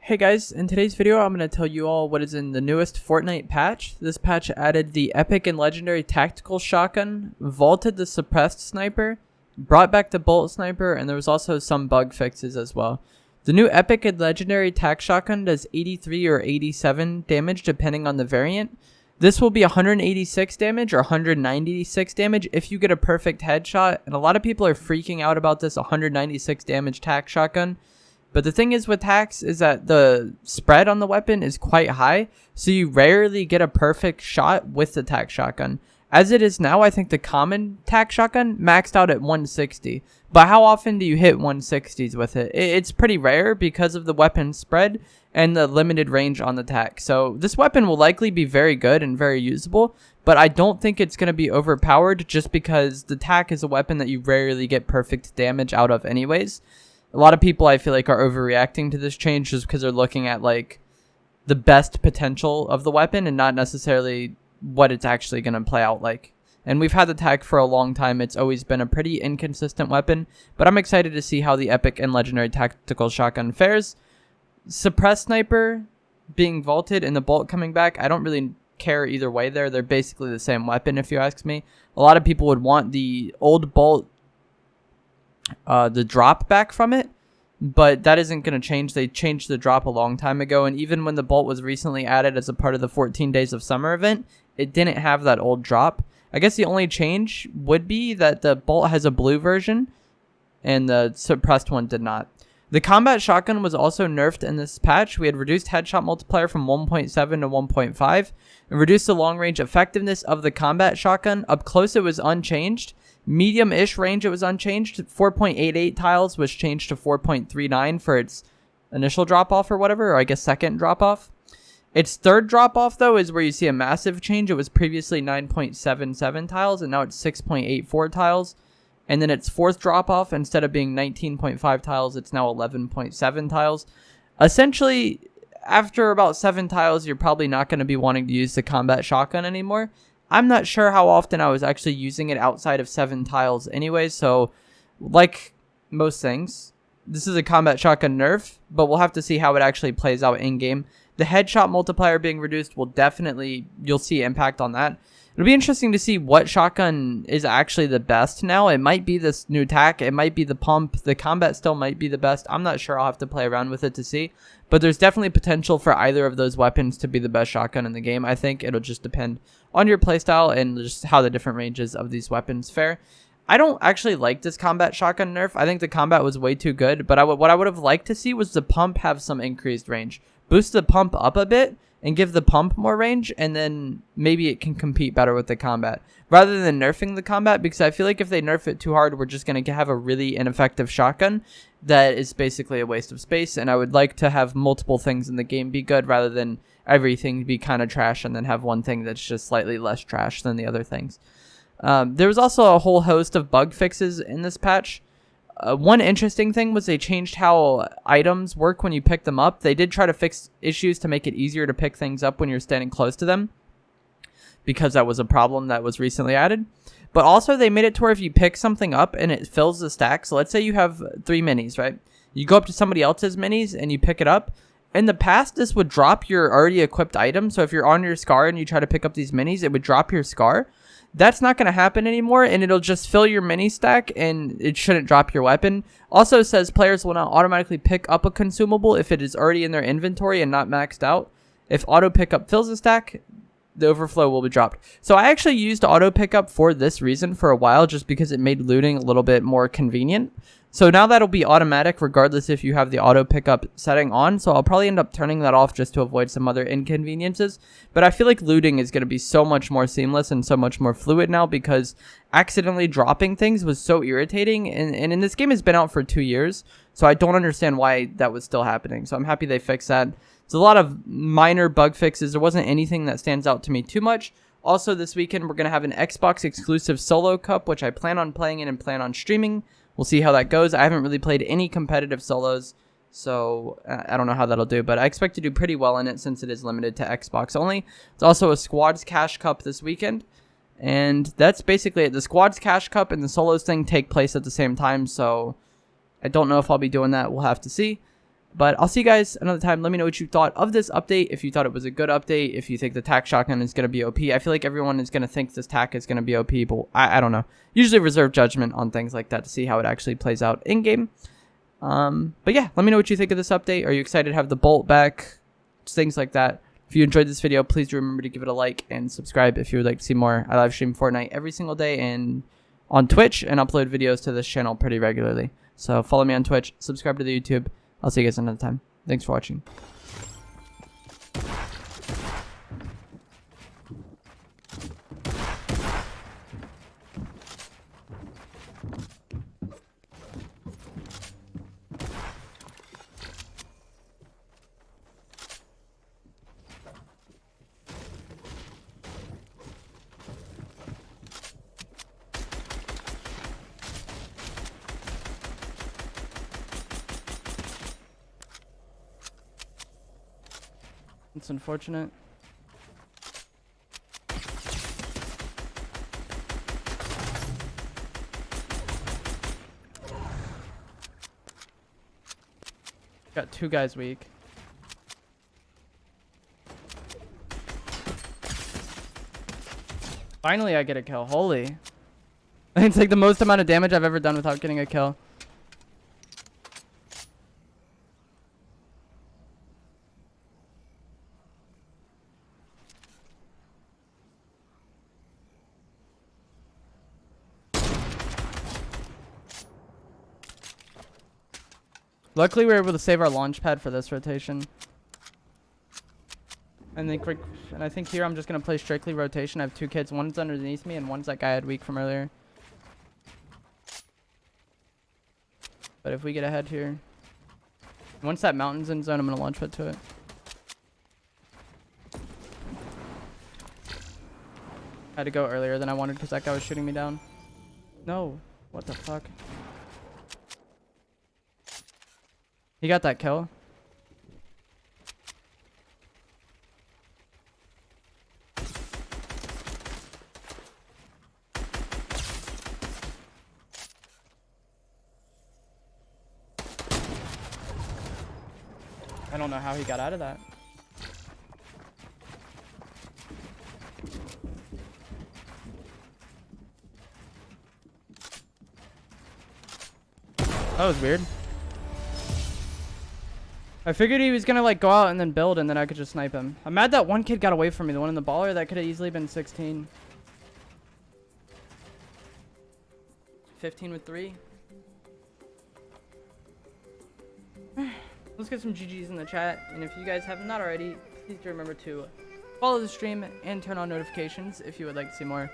Hey guys, in today's video I'm going to tell you all what is in the newest Fortnite patch. This patch added the epic and legendary tactical shotgun, vaulted the suppressed sniper, brought back the bolt sniper, and there was also some bug fixes as well. The new epic and legendary tac shotgun does 83 or 87 damage depending on the variant. This will be 186 damage or 196 damage if you get a perfect headshot, and a lot of people are freaking out about this 196 damage tac shotgun. But the thing is with tacs is that the spread on the weapon is quite high, so you rarely get a perfect shot with the tac shotgun. As it is now, I think the common tac shotgun maxed out at 160. But how often do you hit 160s with it? It's pretty rare because of the weapon spread and the limited range on the tac. So this weapon will likely be very good and very usable, but I don't think it's going to be overpowered just because the tac is a weapon that you rarely get perfect damage out of anyways. A lot of people I feel like are overreacting to this change just because they're looking at like the best potential of the weapon and not necessarily what it's actually going to play out like. And we've had the tac for a long time. It's always been a pretty inconsistent weapon, but I'm excited to see how the epic and legendary tactical shotgun fares. Suppressed sniper being vaulted and the bolt coming back, I don't really care either way there. They're basically the same weapon if you ask me. A lot of people would want the old bolt, the drop back from it, but that isn't going to change. They changed the drop a long time ago, and even when the bolt was recently added as a part of the 14 Days of Summer event, it didn't have that old drop. I guess the only change would be that the bolt has a blue version and the suppressed one did not. The combat shotgun was also nerfed in this patch. We had reduced headshot multiplier from 1.7 to 1.5 and reduced the long range effectiveness of the combat shotgun. Up close it was unchanged. Medium-ish range, it was unchanged. 4.88 tiles was changed to 4.39 for its initial drop-off or whatever, or I guess second drop-off. Its third drop-off, though, is where you see a massive change. It was previously 9.77 tiles, and now it's 6.84 tiles. And then its fourth drop-off, instead of being 19.5 tiles, it's now 11.7 tiles. Essentially, after about 7 tiles, you're probably not going to be wanting to use the combat shotgun anymore. I'm not sure how often I was actually using it outside of 7 tiles anyway, so like most things, this is a combat shotgun nerf, but we'll have to see how it actually plays out in-game. The headshot multiplier being reduced will definitely, you'll see impact on that. It'll be interesting to see what shotgun is actually the best now. It might be this new tac, it might be the pump, the combat still might be the best. I'm not sure, I'll have to play around with it to see. But there's definitely potential for either of those weapons to be the best shotgun in the game. I think it'll just depend on your playstyle and just how the different ranges of these weapons fare. I don't actually like this combat shotgun nerf. I think the combat was way too good, but what I would have liked to see was the pump have some increased range. Boost the pump up a bit and give the pump more range, and then maybe it can compete better with the combat rather than nerfing the combat, because I feel like if they nerf it too hard, we're just going to have a really ineffective shotgun that is basically a waste of space. And I would like to have multiple things in the game be good rather than everything be kind of trash and then have one thing that's just slightly less trash than the other things. There was also a whole host of bug fixes in this patch. One interesting thing was they changed how items work when you pick them up. They did try to fix issues to make it easier to pick things up when you're standing close to them, because that was a problem that was recently added. But also they made it to where if you pick something up and it fills the stack, so let's say you have 3 minis, right? You go up to somebody else's minis and you pick it up. In the past, this would drop your already equipped item. So if you're on your scar and you try to pick up these minis, it would drop your scar. That's not going to happen anymore, and it'll just fill your mini stack, and it shouldn't drop your weapon. Also says players will now automatically pick up a consumable if it is already in their inventory and not maxed out. If auto pickup fills the stack, the overflow will be dropped. So I actually used auto pickup for this reason for a while, just because it made looting a little bit more convenient. So now that'll be automatic regardless if you have the auto pickup setting on. So I'll probably end up turning that off just to avoid some other inconveniences. But I feel like looting is going to be so much more seamless and so much more fluid now, because accidentally dropping things was so irritating. And in this game has been out for 2 years. So I don't understand why that was still happening. So I'm happy they fixed that. There's a lot of minor bug fixes. There wasn't anything that stands out to me too much. Also this weekend we're going to have an Xbox exclusive solo cup, which I plan on playing in and plan on streaming. We'll see how that goes. I haven't really played any competitive solos, so I don't know how that'll do, but I expect to do pretty well in it since it is limited to Xbox only. It's also a Squads Cash Cup this weekend, and that's basically it. The Squads Cash Cup and the solos thing take place at the same time, so I don't know if I'll be doing that. We'll have to see. But I'll see you guys another time. Let me know what you thought of this update. If you thought it was a good update. If you think the tac shotgun is going to be OP. I feel like everyone is going to think this tac is going to be OP. But I don't know. Usually reserve judgment on things like that to see how it actually plays out in-game. But yeah, let me know what you think of this update. Are you excited to have the bolt back? Things like that. If you enjoyed this video, please do remember to give it a like and subscribe if you would like to see more. I live stream Fortnite every single day and on Twitch and upload videos to this channel pretty regularly. So follow me on Twitch, subscribe to the YouTube. I'll see you guys another time. Thanks for watching. It's unfortunate. Got 2 guys weak. Finally, I get a kill. Holy. It's like the most amount of damage I've ever done without getting a kill. Luckily, we were able to save our launch pad for this rotation. And I think here I'm just going to play strictly rotation. I have 2 kids. One's underneath me and one's that guy I had weak from earlier. But if we get ahead here. Once that mountain's in zone, I'm going to launch pad to it. I had to go earlier than I wanted because that guy was shooting me down. No. What the fuck? He got that kill. I don't know how he got out of that. That was weird. I figured he was gonna like go out and then build and then I could just snipe him. I'm mad that one kid got away from me, the one in the baller. That could have easily been 16. 15 with 3. Let's get some GGs in the chat. And if you guys have not already, please do remember to follow the stream and turn on notifications if you would like to see more.